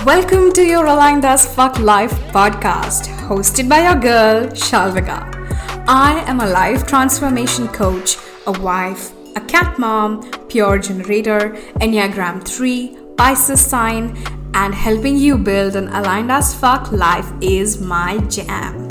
Welcome to your Aligned as Fuck Life podcast, hosted by your girl, Shalvika. I am a life transformation coach, a wife, a cat mom, pure generator, Enneagram 3, Pisces sign, and helping you build an aligned as fuck life is my jam.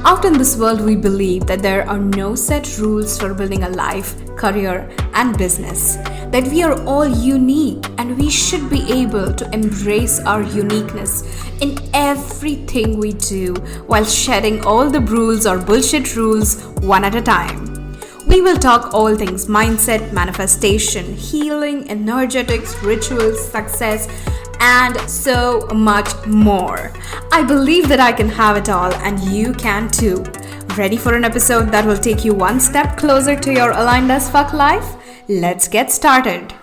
Out in this world, we believe that there are no set rules for building a life, career, and business. That we are all unique and we should be able to embrace our uniqueness in everything we do while shedding all the rules or bullshit rules one at a time. We will talk all things mindset, manifestation, healing, energetics, rituals, success, and so much more. I believe that I can have it all and you can too. Ready for an episode that will take you one step closer to your aligned as fuck life? Let's get started.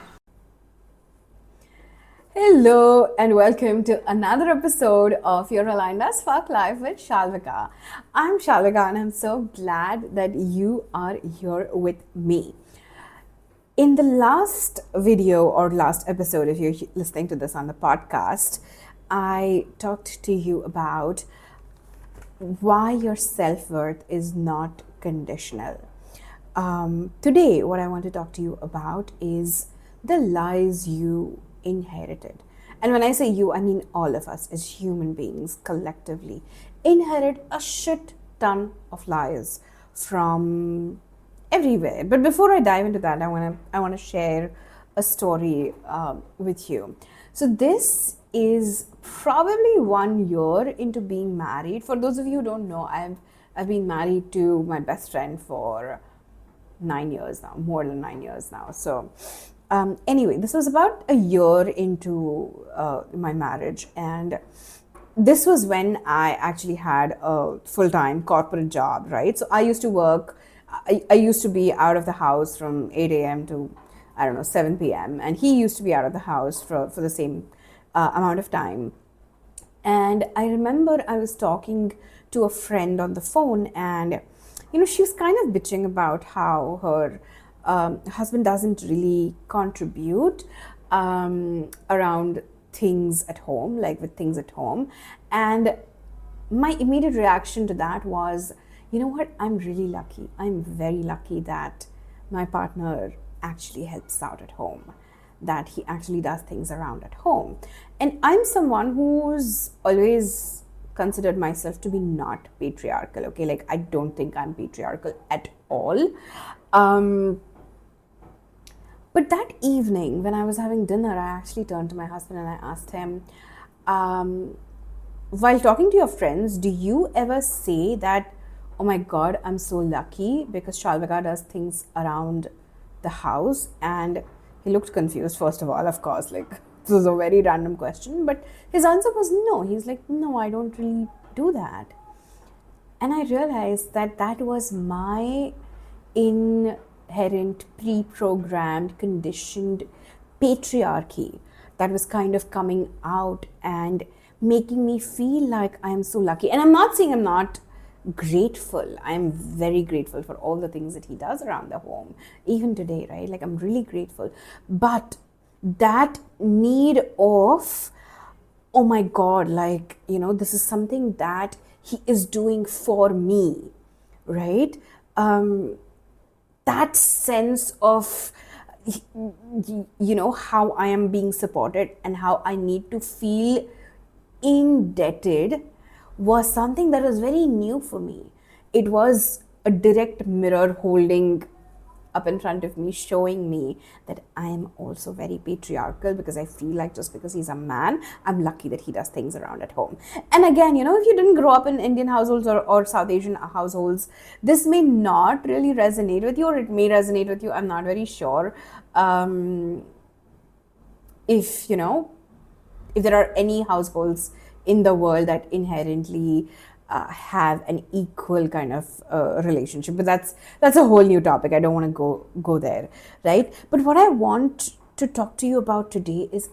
Hello and welcome to another episode of your Aligned as Fuck Life with Shalvika. I'm Shalvika and I'm so glad that you are here with me. In the last video or last episode, if you're listening to this on the podcast, I talked to you about why your self-worth is not conditional. Today, what I want to talk to you about is the lies you inherited. And when I say you, I mean all of us as human beings collectively inherit a shit ton of lies from everywhere. But before I dive into that, I want to share a story with you. So this is probably 1 year into being married. For those of you who don't know, I've been married to my best friend for 9 years now, more than 9 years now. So anyway, this was about a year into my marriage, and this was when I actually had a full-time corporate job, right? So I used to work, I used to be out of the house from 8 a.m. to, 7 p.m. And he used to be out of the house for the same amount of time. And I remember I was talking to a friend on the phone, and she was kind of bitching about how her husband doesn't really contribute around things at home, like with things at home. And my immediate reaction to that was, you know what, I'm really lucky. I'm very lucky that my partner actually helps out at home, that he actually does things around at home. And I'm someone who's always considered myself to be not patriarchal, okay? Like, I don't think I'm patriarchal at all. But that evening, when I was having dinner, I actually turned to my husband and I asked him, while talking to your friends, do you ever say that, oh my God, I'm so lucky because Shalvika does things around the house? And he looked confused, first of all, of course, like, this was a very random question, but his answer was no. He's like, no, I don't really do that. And I realized that that was my inherent, pre-programmed, conditioned patriarchy that was kind of coming out and making me feel like I'm so lucky. And I'm not saying I'm not grateful. I'm very grateful for all the things that he does around the home, even today, right? Like, I'm really grateful. But that need of, oh my God, like, this is something that he is doing for me, right? That sense of, how I am being supported and how I need to feel indebted was something that was very new for me. It was a direct mirror holding up in front of me, showing me that I am also very patriarchal, because I feel like just because he's a man, I'm lucky that he does things around at home. And again, if you didn't grow up in Indian households or South Asian households, this may not really resonate with you, or it may resonate with you. I'm not very sure if there are any households in the world that inherently have an equal kind of relationship, but that's a whole new topic. I don't want to go there, right? But what I want to talk to you about today is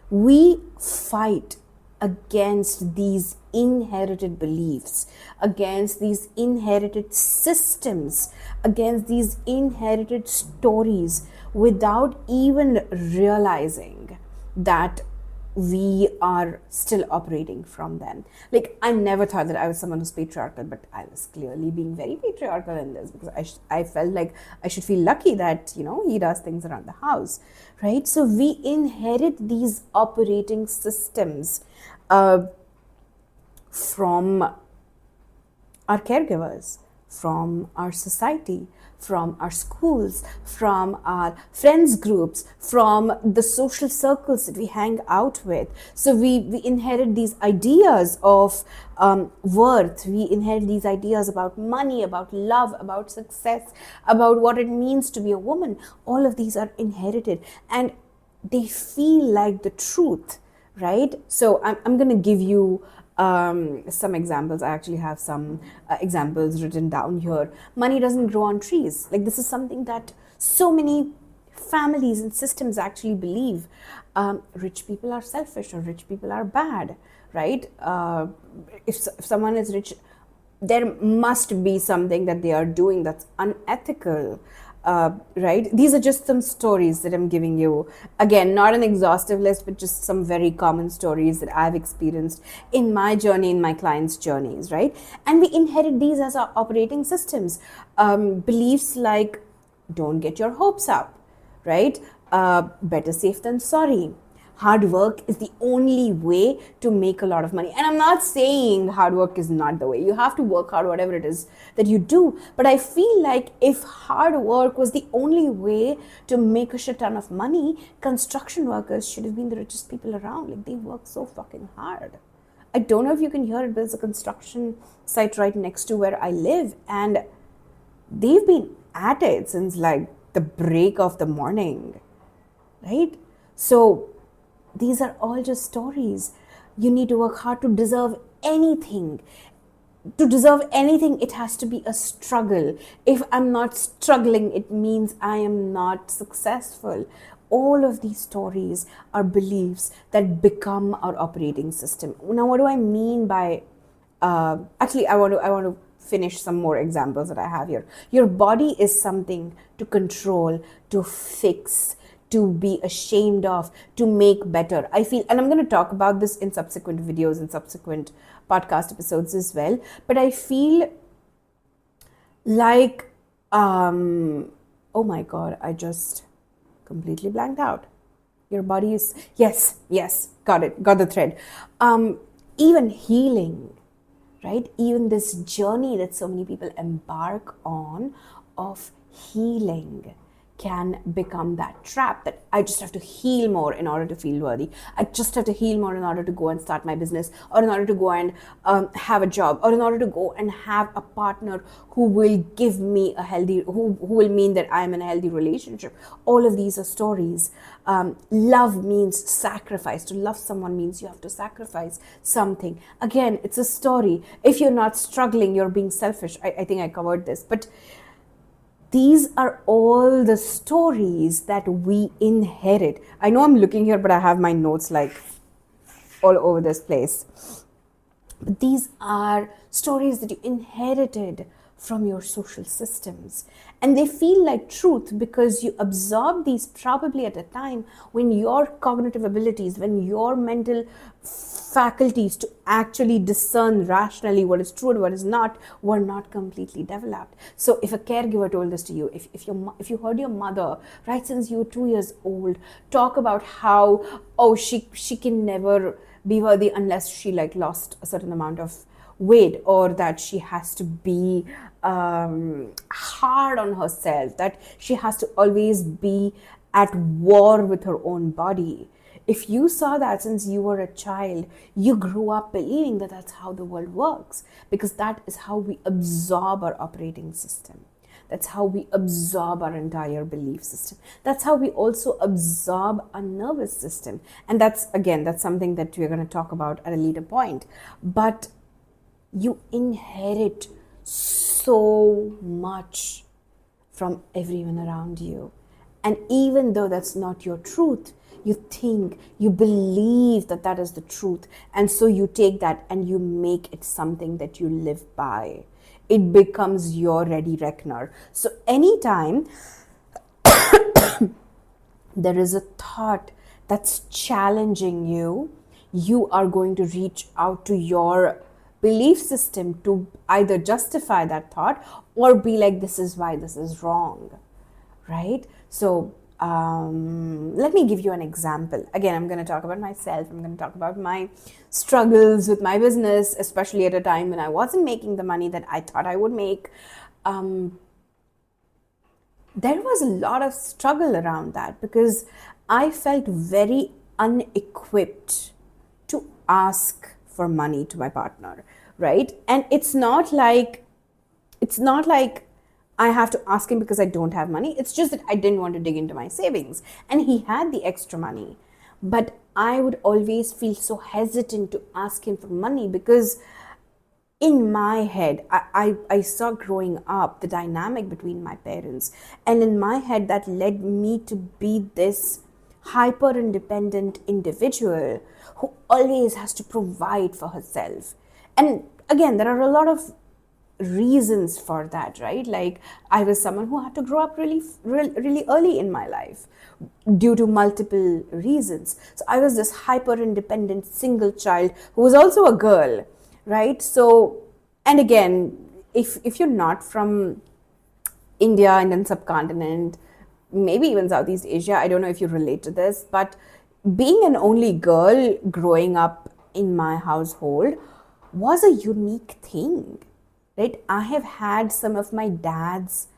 we fight against these inherited beliefs, against these inherited systems, against these inherited stories without even realizing that we are still operating from them. Like, I never thought that I was someone who's patriarchal, but I was clearly being very patriarchal in this, because I felt like I should feel lucky that, he does things around the house, right? So we inherit these operating systems from our caregivers, from our society, from our schools, from our friends groups, from the social circles that we hang out with. So we inherit these ideas of worth. We inherit these ideas about money, about love, about success, about what it means to be a woman. All of these are inherited, and they feel like the truth, right? So I'm going to give you some examples. I actually have some examples written down here. Money doesn't grow on trees. Like, this is something that so many families and systems actually believe. Rich people are selfish, or rich people are bad, right? If someone is rich, there must be something that they are doing that's unethical. Right? These are just some stories that I'm giving you. Again, not an exhaustive list, but just some very common stories that I've experienced in my journey, in my clients' journeys, right? And we inherit these as our operating systems. Beliefs like, don't get your hopes up, right? Better safe than sorry. Hard work is the only way to make a lot of money. And I'm not saying hard work is not the way. You have to work hard, whatever it is that you do. But I feel like if hard work was the only way to make a shit ton of money, construction workers should have been the richest people around. Like, they work so fucking hard. I don't know if you can hear it, but there's a construction site right next to where I live. And they've been at it since like the break of the morning, right? So these are all just stories. You need to work hard to deserve anything. To deserve anything, it has to be a struggle. If I'm not struggling, it means I am not successful. All of these stories are beliefs that become our operating system. Now, what do I mean by... actually, I want to finish some more examples that I have here. Your body is something to control, to fix, to be ashamed of, to make better. I feel, and I'm going to talk about this in subsequent videos and subsequent podcast episodes as well, but I feel like, oh my God, I just completely blanked out. Your body is, yes, got it, got the thread. Even healing, right? Even this journey that so many people embark on of healing can become that trap that I just have to heal more in order to feel worthy. I just have to heal more in order to go and start my business, or in order to go and have a job, or in order to go and have a partner who will give me a healthy, who will mean that I'm in a healthy relationship. All of these are stories. Love means sacrifice. To love someone means you have to sacrifice something. Again, it's a story. If you're not struggling, you're being selfish. I think I covered this, but these are all the stories that we inherit. I know I'm looking here, but I have my notes like all over this place. But these are stories that you inherited from your social systems. And they feel like truth because you absorb these probably at a time when your cognitive abilities, when your mental faculties to actually discern rationally what is true and what is not, were not completely developed. So if a caregiver told this to you, if you heard your mother, right since you were 2 years old, talk about how, oh, she can never be worthy unless she like lost a certain amount of weight, or that she has to be hard on herself, that she has to always be at war with her own body. If you saw that since you were a child, you grew up believing that that's how the world works, because that is how we absorb our operating system. That's how we absorb our entire belief system. That's how we also absorb our nervous system. And that's something that we're going to talk about at a later point. But you inherit so much from everyone around you. And even though that's not your truth, you think, you believe that that is the truth. And so you take that and you make it something that you live by. It becomes your ready reckoner. So anytime there is a thought that's challenging you, you are going to reach out to your belief system to either justify that thought or be like, this is why this is wrong, right? So let me give you an example. Again, I'm going to talk about myself. I'm going to talk about my struggles with my business, especially at a time when I wasn't making the money that I thought I would make. There was a lot of struggle around that because I felt very unequipped to ask for money to my partner, right? And it's not like I have to ask him because I don't have money. It's just that I didn't want to dig into my savings and he had the extra money. But I would always feel so hesitant to ask him for money because in my head, I saw growing up the dynamic between my parents. And in my head, that led me to be this hyper independent individual who always has to provide for herself. And again, there are a lot of reasons for that, right? Like I was someone who had to grow up really early in my life due to multiple reasons. So I was this hyper independent single child who was also a girl, right? So, and again, if you're not from India, Indian subcontinent, maybe even Southeast Asia, I don't know if you relate to this, but being an only girl growing up in my household was a unique thing, right? I have had some of my dad's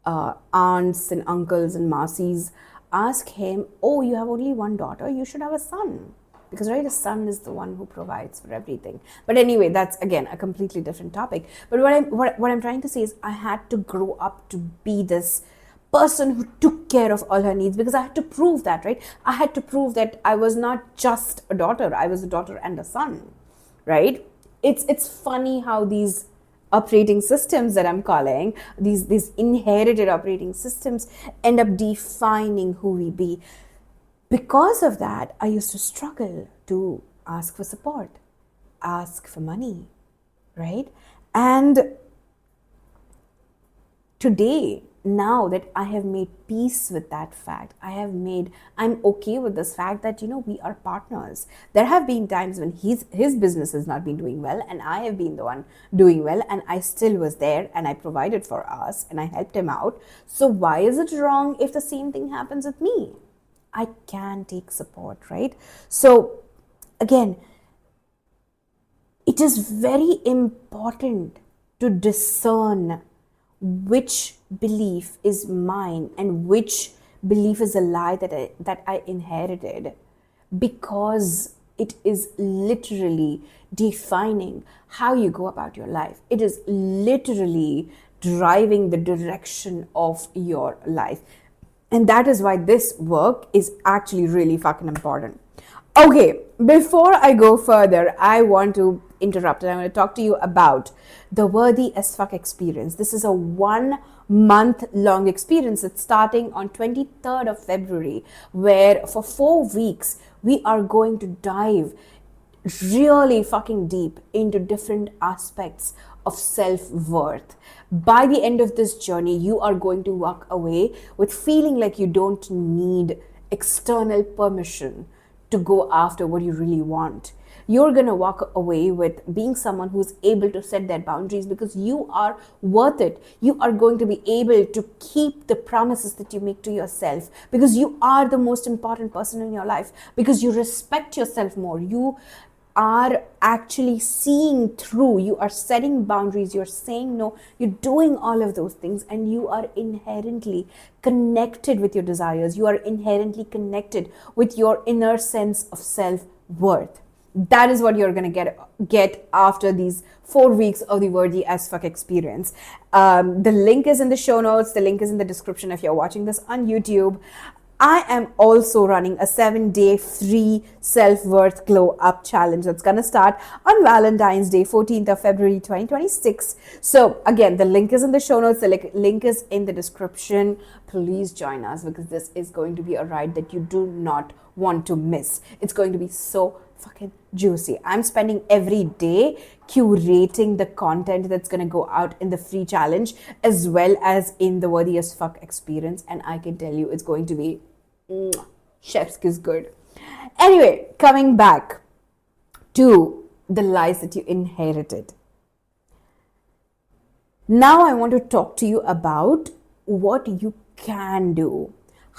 aunts and uncles and mausis ask him, oh, you have only one daughter, you should have a son. Because, right, a son is the one who provides for everything. But anyway, that's, again, a completely different topic. But what I'm trying to say is I had to grow up to be this person who took care of all her needs because I had to prove that, right? I had to prove that I was not just a daughter. I was a daughter and a son, right? It's funny how these operating systems that I'm calling, these inherited operating systems end up defining who we be. Because of that, I used to struggle to ask for support, ask for money, right? And today, now that I have made peace with that fact, I'm okay with this fact that, we are partners. There have been times when his business has not been doing well and I have been the one doing well and I still was there and I provided for us and I helped him out. So why is it wrong if the same thing happens with me? I can take support, right? So again, it is very important to discern which belief is mine and which belief is a lie that I inherited, because it is literally defining how you go about your life. It is literally driving the direction of your life. And that is why this work is actually really fucking important. Okay, before I go further, I want to interrupt and I want to talk to you about the Worthy as Fuck experience. This is a 1 month long experience. It's starting on 23rd of February, where for 4 weeks, we are going to dive really fucking deep into different aspects of self-worth. By the end of this journey, you are going to walk away with feeling like you don't need external permission to go after what you really want. You're going to walk away with being someone who's able to set their boundaries because you are worth it. You are going to be able to keep the promises that you make to yourself because you are the most important person in your life, because you respect yourself more. You are actually seeing through, you are setting boundaries, you're saying no, you're doing all of those things, and you are inherently connected with your desires. You are inherently connected with your inner sense of self-worth. That is what you're going to get after these 4 weeks of the Worthy as Fuck experience. The link is in the show notes. The link is in the description if you're watching this on YouTube. I am also running a 7-day free self-worth glow up challenge that's going to start on Valentine's Day, 14th of February, 2026. So again, the link is in the show notes. The link is in the description. Please join us because this is going to be a ride that you do not want to miss. It's going to be so fucking juicy. I'm spending every day curating the content that's going to go out in the free challenge as well as in the Worthy as Fuck experience, and I can tell you it's going to be chef's kiss good. Anyway, coming back to the lies that you inherited. Now I want to talk to you about what you can do.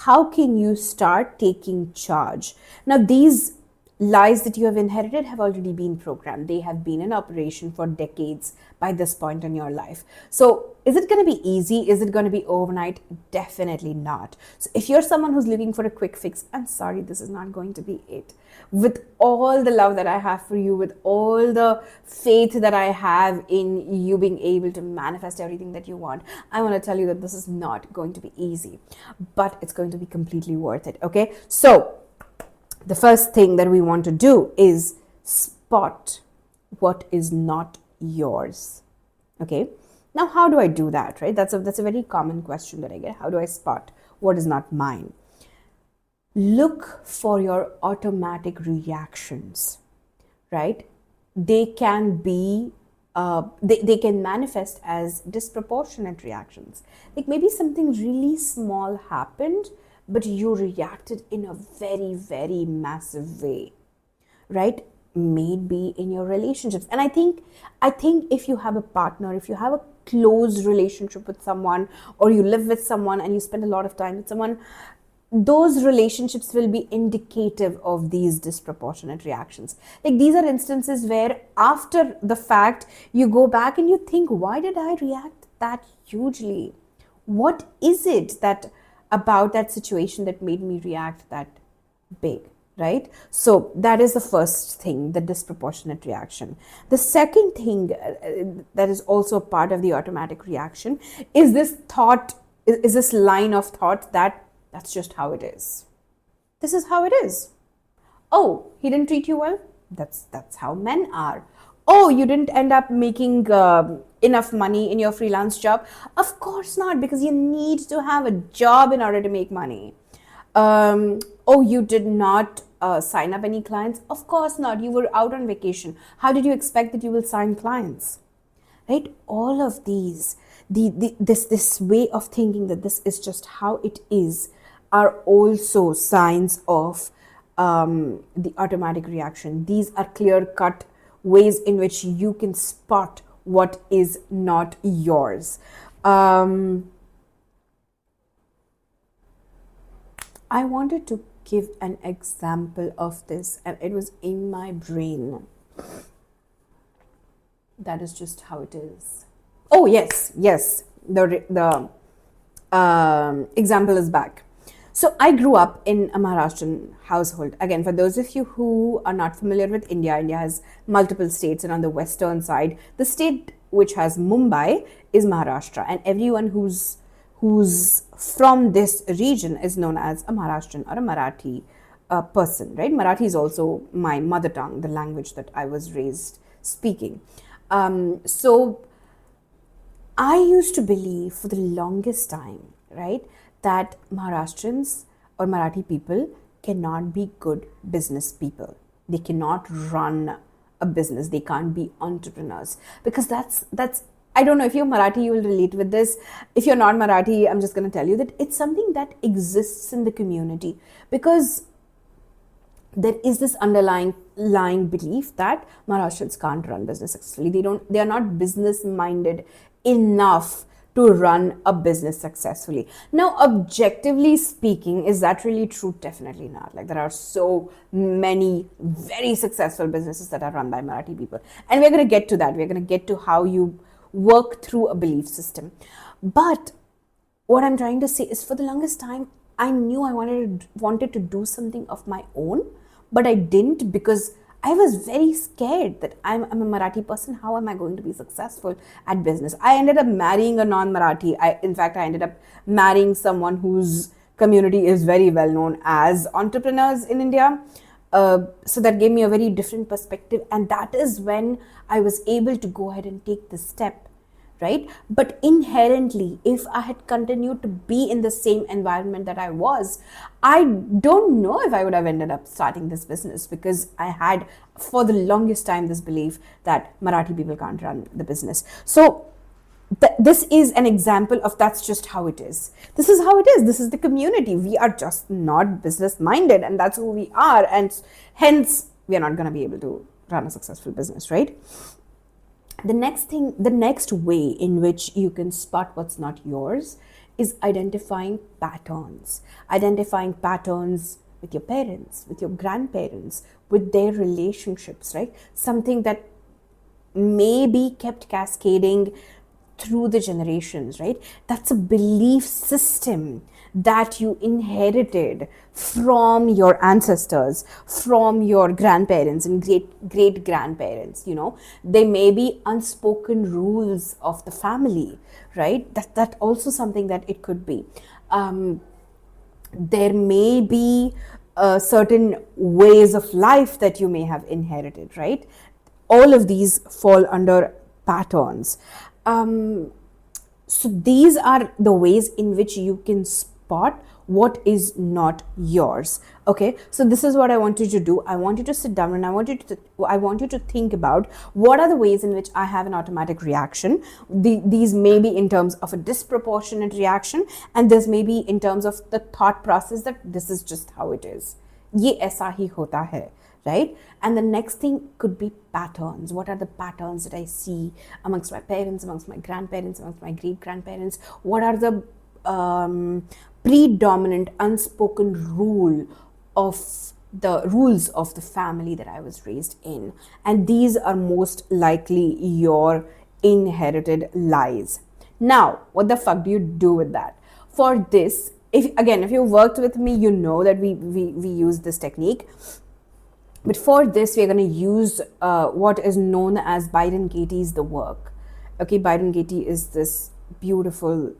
How can you start taking charge? Now, these lies that you have inherited have already been programmed. They have been in operation for decades by this point in your life. So, is it going to be easy? Is it going to be overnight? Definitely not. So, if you're someone who's looking for a quick fix, I'm sorry, this is not going to be it. With all the love that I have for you, with all the faith that I have in you being able to manifest everything that you want, I want to tell you that this is not going to be easy, but it's going to be completely worth it. Okay, so the first thing that we want to do is spot what is not yours. Okay, now how do I do that, right? That's a very common question that I get. How do I spot what is not mine? Look for your automatic reactions, right? They can be they can manifest as disproportionate reactions. Like maybe something really small happened, but you reacted in a very, very massive way, right? Maybe in your relationships. And I think if you have a partner, if you have a close relationship with someone, or you live with someone and you spend a lot of time with someone, those relationships will be indicative of these disproportionate reactions. Like these are instances where after the fact, you go back and you think, why did I react that hugely? What is it that about that situation that made me react that big, right? So that is the first thing, the disproportionate reaction. The second thing that is also part of the automatic reaction is this thought, is this line of thought that that's just how it is. This is how it is. Oh, he didn't treat you well? That's how men are. Oh, you didn't end up making enough money in your freelance job? Of course not, because you need to have a job in order to make money. Oh, you did not sign up any clients? Of course not. You were out on vacation. How did you expect that you will sign clients? Right? All of these, this way of thinking that this is just how it is, are also signs of the automatic reaction. These are clear-cut ways in which you can spot what is not yours. I wanted to give an example of this, and it was in my brain. That is just how it is. Oh, yes. The example is back. So I grew up in a Maharashtrian household. Again, for those of you who are not familiar with India, India has multiple states, and on the western side, the state which has Mumbai is Maharashtra, and everyone who's from this region is known as a Maharashtrian or a Marathi person, right? Marathi is also my mother tongue, the language that I was raised speaking. So I used to believe for the longest time, right, that Maharashtrians or Marathi people cannot be good business people. They cannot run a business. They can't be entrepreneurs, because that's I don't know if you're Marathi, you will relate with this. If you're not Marathi, I'm just going to tell you that it's something that exists in the community, because there is this underlying belief that Maharashtrians can't run business successfully. They are not business minded enough to run a business successfully. Now, objectively speaking, is that really true? Definitely not. Like, there are so many very successful businesses that are run by Marathi people. And we're going to get to that. We're going to get to how you work through a belief system. But what I'm trying to say is, for the longest time, I knew I wanted to do something of my own, but I didn't, because I was very scared that I'm a Marathi person. How am I going to be successful at business? I ended up marrying a non-Marathi. In fact, I ended up marrying someone whose community is very well known as entrepreneurs in India. So that gave me a very different perspective. And that is when I was able to go ahead and take the step, right? But inherently, if I had continued to be in the same environment that I was, I don't know if I would have ended up starting this business, because I had for the longest time this belief that Marathi people can't run the business. So This is an example of that's just how it is. This is how it is. This is the community. We are just not business minded, and that's who we are. And hence, we are not going to be able to run a successful business, right? The next way in which you can spot what's not yours is identifying patterns. Identifying patterns with your parents, with your grandparents, with their relationships, right? Something that may be kept cascading through the generations, right? That's a belief system that you inherited from your ancestors, from your grandparents and great grandparents. They may be unspoken rules of the family, right? That also something that it could be. There may be certain ways of life that you may have inherited, right? All of these fall under patterns. So these are the ways in which you can spot what is not yours. Okay, so this is what I want you to do. I want you to sit down and I want you to think about what are the ways in which I have an automatic reaction. These may be in terms of a disproportionate reaction, and this may be in terms of the thought process that this is just how it is. ये ऐसा ही होता है. Right? And the next thing could be patterns. What are the patterns that I see amongst my parents, amongst my grandparents, amongst my great grandparents? What are the predominant unspoken rules of the family that I was raised in? And these are most likely your inherited lies. Now, what the fuck do you do with that? For this, if you worked with me, you know that we use this technique. But for this, we're going to use what is known as Byron Katie's The Work. Okay, Byron Katie is this beautiful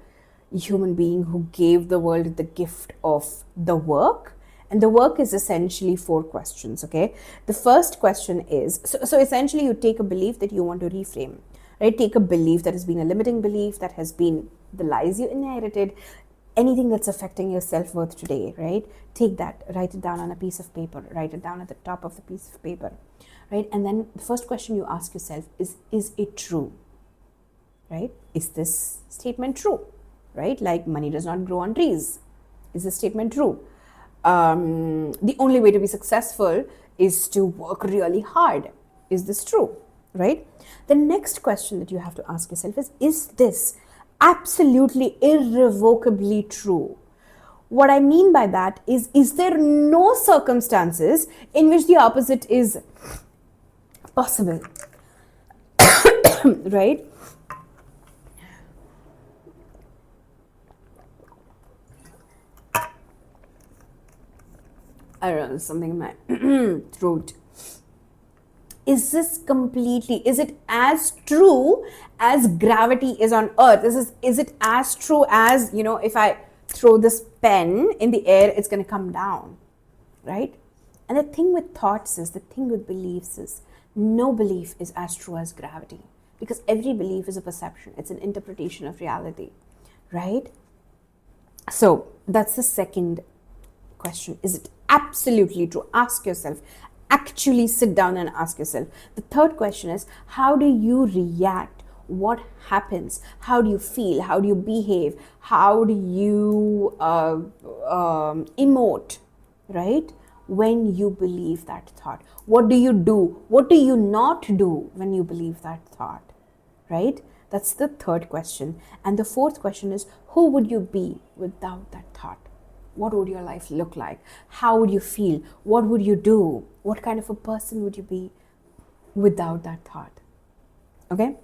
human being who gave the world the gift of the work. And the work is essentially 4 questions, okay? The first question is, so essentially you take a belief that you want to reframe, right? Take a belief that has been a limiting belief, that has been the lies you inherited, anything that's affecting your self-worth today, right? Take that, write it down on a piece of paper, write it down at the top of the piece of paper, right? And then the first question you ask yourself is it true, right? Is this statement true, right? Like money does not grow on trees. Is this statement true? The only way to be successful is to work really hard. Is this true, right? The next question that you have to ask yourself is this absolutely irrevocably true? What I mean by that is there no circumstances in which the opposite is possible? Right? I don't know, there's something in my throat. Is it as true as gravity is on earth? Is it as true as, if I throw this pen in the air, it's going to come down, right? And the thing with beliefs is, no belief is as true as gravity, because every belief is a perception. It's an interpretation of reality, right? So that's the second question. Is it absolutely true? Ask yourself. Actually sit down and ask yourself. The third question is, how do you react? What happens? How do you feel? How do you behave? How do you emote, right? When you believe that thought. What do you do? What do you not do when you believe that thought, right? That's the third question. And the fourth question is, who would you be without that thought? What would your life look like? How would you feel? What would you do? What kind of a person would you be without that thought? Okay?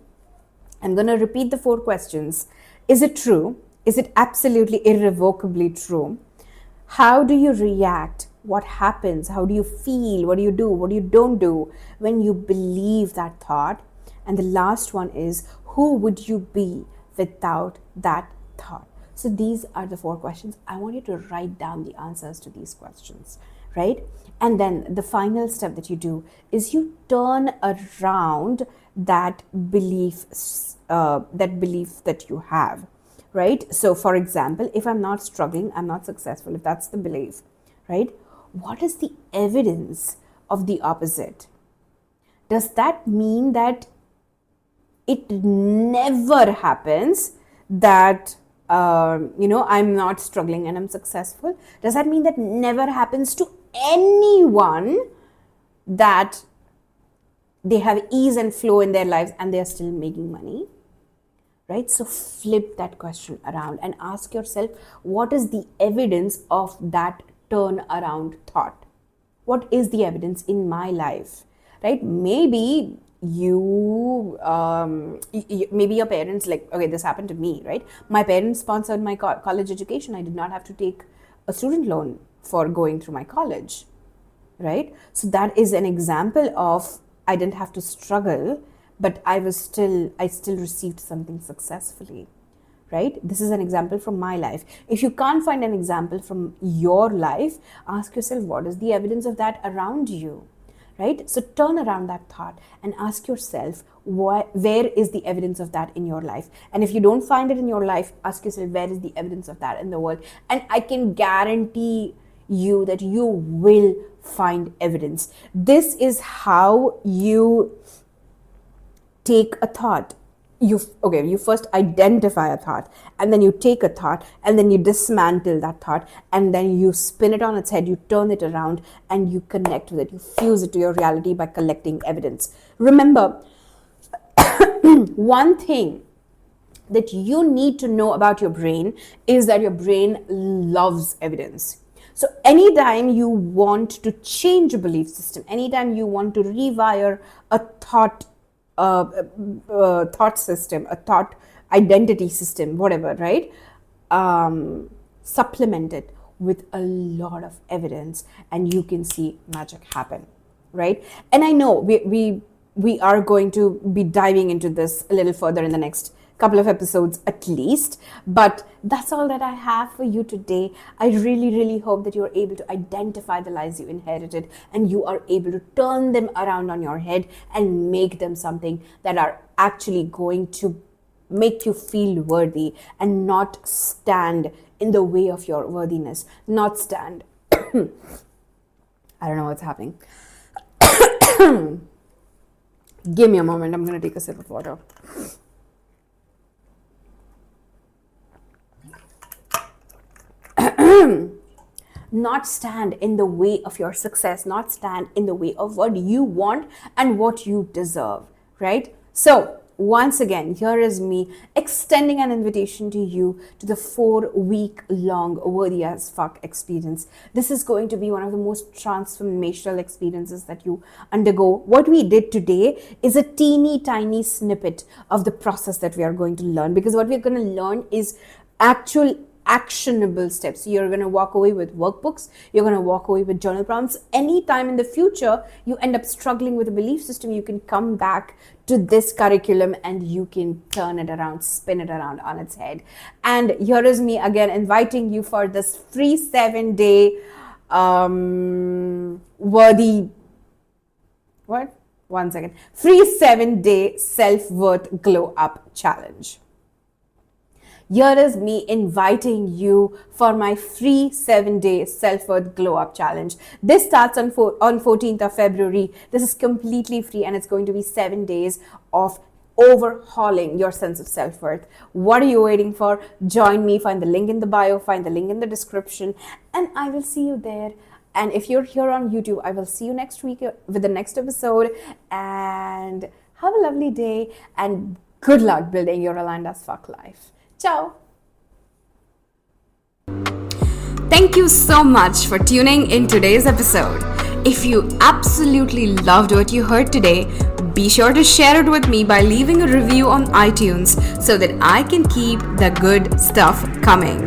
I'm going to repeat the 4 questions. Is it true? Is it absolutely irrevocably true? How do you react? What happens? How do you feel? What do you do? What do you don't do when you believe that thought? And the last one is, who would you be without that thought? So these are the 4 questions. I want you to write down the answers to these questions, right? And then the final step that you do is you turn around that belief that you have, right? So for example, if I'm not struggling, I'm not successful, if that's the belief, right? What is the evidence of the opposite? Does that mean that it never happens that I'm not struggling and I'm successful. Does that mean that never happens to anyone that they have ease and flow in their lives and they're still making money? Right? So flip that question around and ask yourself, what is the evidence of that turnaround thought? What is the evidence in my life? Right? Maybe maybe your parents, like, okay, this happened to me, right? My parents sponsored my college education. I did not have to take a student loan for going through my college, right? So that is an example of, I didn't have to struggle, but I still received something successfully, right? This is an example from my life. If you can't find an example from your life, ask yourself, what is the evidence of that around you, right? So turn around that thought and ask yourself, where is the evidence of that in your life? And if you don't find it in your life, ask yourself, where is the evidence of that in the world? And I can guarantee you that you will find evidence. This is how you take a thought. You first identify a thought, and then you take a thought, and then you dismantle that thought, and then you spin it on its head, you turn it around, and you connect with it. You fuse it to your reality by collecting evidence. Remember, one thing that you need to know about your brain is that your brain loves evidence. So anytime you want to change a belief system, anytime you want to rewire a thought system, a thought identity system, whatever, right? Supplement it with a lot of evidence, and you can see magic happen, right? And I know we are going to be diving into this a little further in the next couple of episodes at least, but that's all that I have for you today. I really hope that you're able to identify the lies you inherited, and you are able to turn them around on your head and make them something that are actually going to make you feel worthy and not stand in the way of your worthiness, not stand I don't know what's happening. Give me a moment, I'm going to take a sip of water. Not stand in the way of your success, not stand in the way of what you want and what you deserve, right? So once again, here is me extending an invitation to you to the 4-week-long Worthy as Fuck experience. This is going to be one of the most transformational experiences that you undergo. What we did today is a teeny tiny snippet of the process that we are going to learn, because what we're going to learn is actual actionable steps. You're going to walk away with workbooks, you're going to walk away with journal prompts. Anytime in the future you end up struggling with a belief system, you can come back to this curriculum and you can turn it around, spin it around on its head. And here is me again inviting you for this free 7-day free 7-day self-worth glow up challenge. Here is me inviting you for my free 7-day self-worth glow up challenge. This starts on 14th of February. This is completely free, and it's going to be 7 days of overhauling your sense of self-worth. What are you waiting for? Join me. Find the link in the bio, find the link in the description, and I will see you there. And if you're here on YouTube, I will see you next week with the next episode. And have a lovely day, and good luck building your aligned as fuck life. Ciao. Thank you so much for tuning in today's episode. If you absolutely loved what you heard today, be sure to share it with me by leaving a review on iTunes so that I can keep the good stuff coming.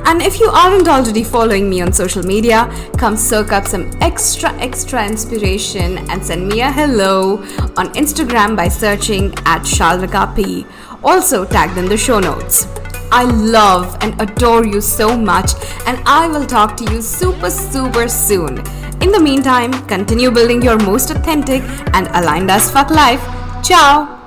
And if you aren't already following me on social media, come soak up some extra inspiration and send me a hello on Instagram by searching @ShalvikaP. Also tagged in the show notes. I love and adore you so much, and I will talk to you super soon. In the meantime, continue building your most authentic and aligned as fuck life. Ciao!